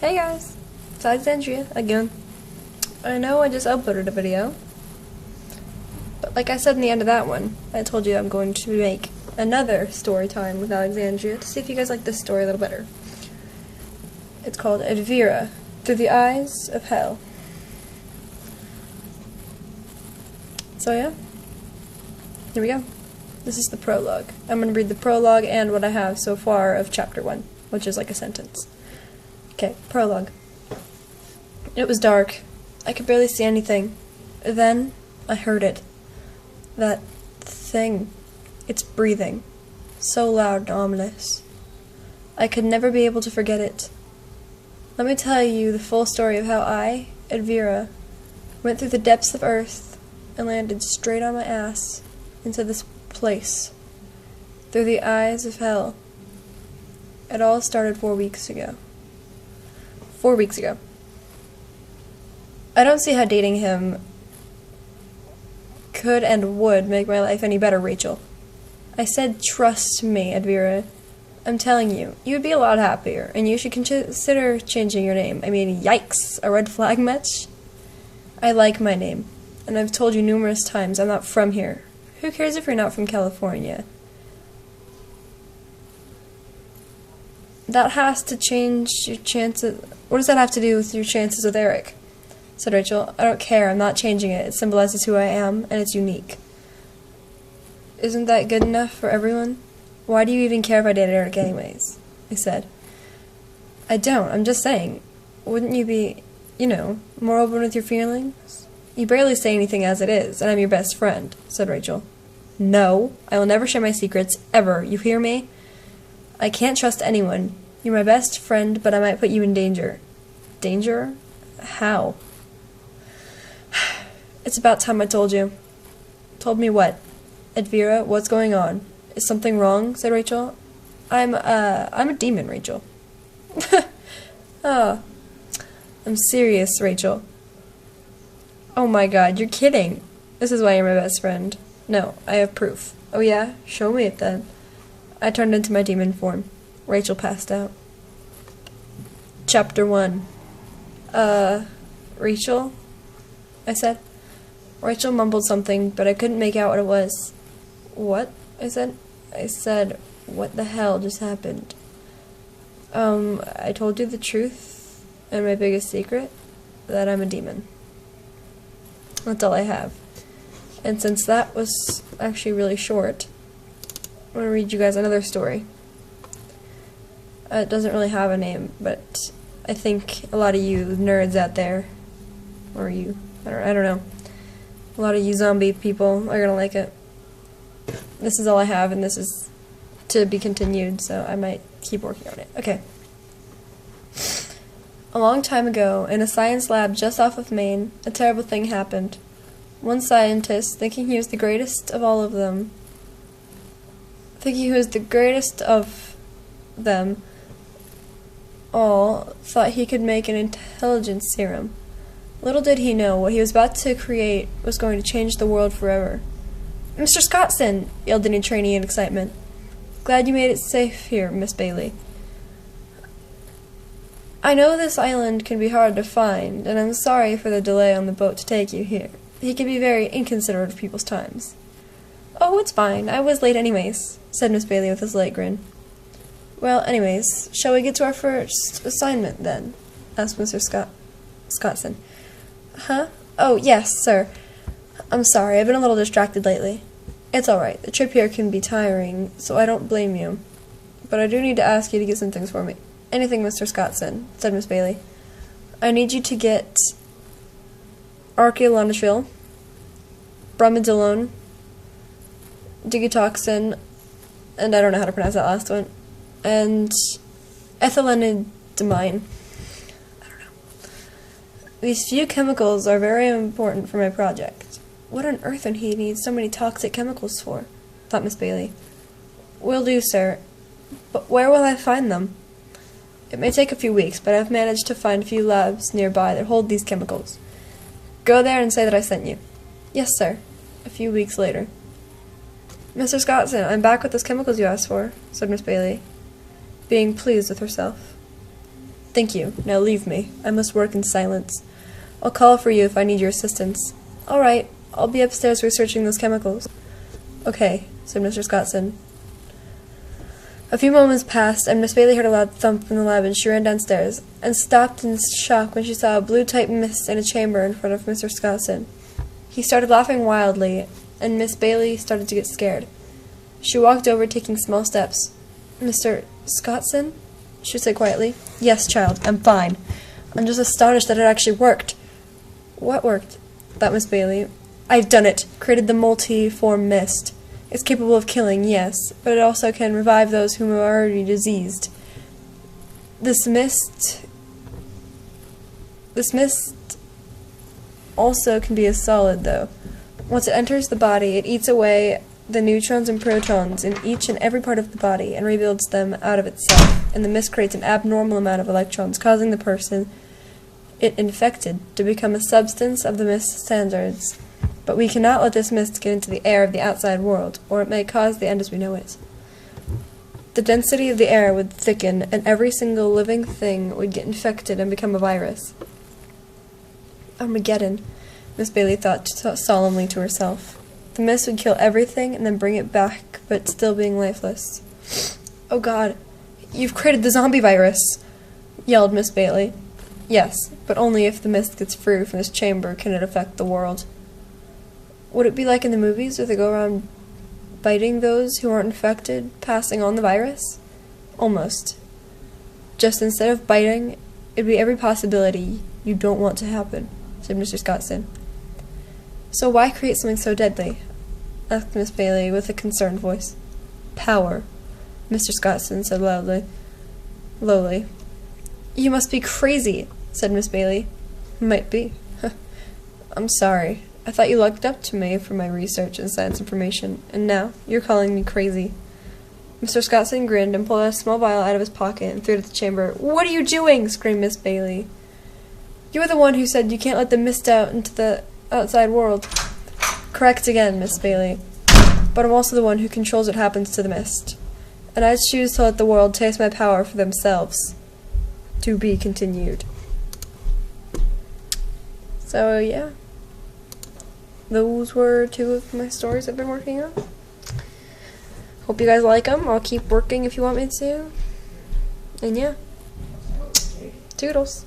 Hey guys, it's Alexandria again. I know I just uploaded a video, but like I said in the end of that one, I told you I'm going to make another story time with Alexandria to see if you guys like this story a little better. It's called Elvira, Through the Eyes of Hell. So yeah, here we go. This is the prologue. I'm going to read the prologue and what I have so far of chapter 1, which is like a sentence. Okay, prologue. It was dark. I could barely see anything. Then, I heard it. That thing. It's breathing. So loud and ominous. I could never be able to forget it. Let me tell you the full story of how I, Elvira, went through the depths of earth and landed straight on my ass into this place. Through the eyes of hell. It all started 4 weeks ago. 4 weeks ago. I don't see how dating him could and would make my life any better, Rachel. I said trust me, Elvira. I'm telling you, you would be a lot happier, and you should consider changing your name. I mean, yikes, a red flag match? I like my name, and I've told you numerous times I'm not from here. Who cares if you're not from California? That has to change your chances. What does that have to do with your chances with Eric? Said Rachel. I don't care. I'm not changing it. It symbolizes who I am, and it's unique. Isn't that good enough for everyone? Why do you even care if I dated Eric anyways? I said. I don't. I'm just saying. Wouldn't you be, more open with your feelings? You barely say anything as it is, and I'm your best friend, said Rachel. No. I will never share my secrets, ever. You hear me? I can't trust anyone. You're my best friend, but I might put you in danger. Danger? How? It's about time I told you. Told me what? Elvira, what's going on? Is something wrong? Said Rachel. I'm a demon, Rachel. Oh. I'm serious, Rachel. Oh my god, you're kidding. This is why you're my best friend. No, I have proof. Oh yeah? Show me it then. I turned into my demon form. Rachel passed out. Chapter 1. Rachel? I said. Rachel mumbled something, but I couldn't make out what it was. What? I said. I said, what the hell just happened? I told you the truth, and my biggest secret, that I'm a demon. That's all I have. And since that was actually really short, I'm going to read you guys another story. It doesn't really have a name, but I think a lot of you nerds out there, or you, I don't know, a lot of you zombie people are going to like it. This is all I have, and this is to be continued, so I might keep working on it. Okay. A long time ago, in a science lab just off of Maine, a terrible thing happened. One scientist, thinking he was the greatest of all of them, all, thought he could make an intelligence serum. Little did he know what he was about to create was going to change the world forever. Mr. Scottson! Yelled the new trainee in excitement. Glad you made it safe here, Miss Bailey. I know this island can be hard to find, and I'm sorry for the delay on the boat to take you here. He can be very inconsiderate of people's times. Oh, it's fine. I was late anyways, said Miss Bailey with a slight grin. Well, anyways, shall we get to our first assignment, then? Asked Mr. Scottson. Huh? Oh, yes, sir. I'm sorry, I've been a little distracted lately. It's alright, the trip here can be tiring, so I don't blame you. But I do need to ask you to get some things for me. Anything, Mr. Scottson, said Miss Bailey. I need you to get archaeolonitril, bromidilone, digitoxin, and I don't know how to pronounce that last one, and ethylenidamine. I don't know. These few chemicals are very important for my project. What on earth would he need so many toxic chemicals for? Thought Miss Bailey. Will do, sir. But where will I find them? It may take a few weeks, but I've managed to find a few labs nearby that hold these chemicals. Go there and say that I sent you. Yes, sir. A few weeks later. Mr. Scottson, I'm back with those chemicals you asked for, said Miss Bailey, being pleased with herself. Thank you. Now leave me. I must work in silence. I'll call for you if I need your assistance. All right. I'll be upstairs researching those chemicals. Okay, said Mr. Scottson. A few moments passed, and Miss Bailey heard a loud thump from the lab, and she ran downstairs, and stopped in shock when she saw a blue-type mist in a chamber in front of Mr. Scottson. He started laughing wildly, and Miss Bailey started to get scared. She walked over, taking small steps. Mr. Scottson? She said quietly. Yes, child, I'm fine. I'm just astonished that it actually worked. What worked? Thought Miss Bailey. I've done it. Created the multi-form mist. It's capable of killing, yes, but it also can revive those whom are already diseased. This mist also can be a solid, though. Once it enters the body, it eats away the neutrons and protons in each and every part of the body and rebuilds them out of itself, and the mist creates an abnormal amount of electrons, causing the person it infected to become a substance of the mist standards. But we cannot let this mist get into the air of the outside world, or it may cause the end as we know it. The density of the air would thicken, and every single living thing would get infected and become a virus. Armageddon, Miss Bailey thought solemnly to herself. The mist would kill everything and then bring it back, but still being lifeless. Oh God, you've created the zombie virus, yelled Miss Bailey. Yes, but only if the mist gets free from this chamber can it affect the world. Would it be like in the movies where they go around biting those who aren't infected, passing on the virus? Almost. Just instead of biting, it'd be every possibility you don't want to happen, said Mr. Scottson. So why create something so deadly? Asked Miss Bailey with a concerned voice. Power, Mr. Scottson said lowly. You must be crazy, said Miss Bailey. Might be. I'm sorry. I thought you looked up to me for my research and science information, and now you're calling me crazy. Mr. Scottson grinned and pulled a small vial out of his pocket and threw it at the chamber. What are you doing? Screamed Miss Bailey. You're the one who said you can't let the mist out into the outside world. Correct again, Miss Bailey. But I'm also the one who controls what happens to the mist. And I choose to let the world taste my power for themselves. To be continued. So, yeah. Those were two of my stories I've been working on. Hope you guys like them. I'll keep working if you want me to. And yeah. Toodles.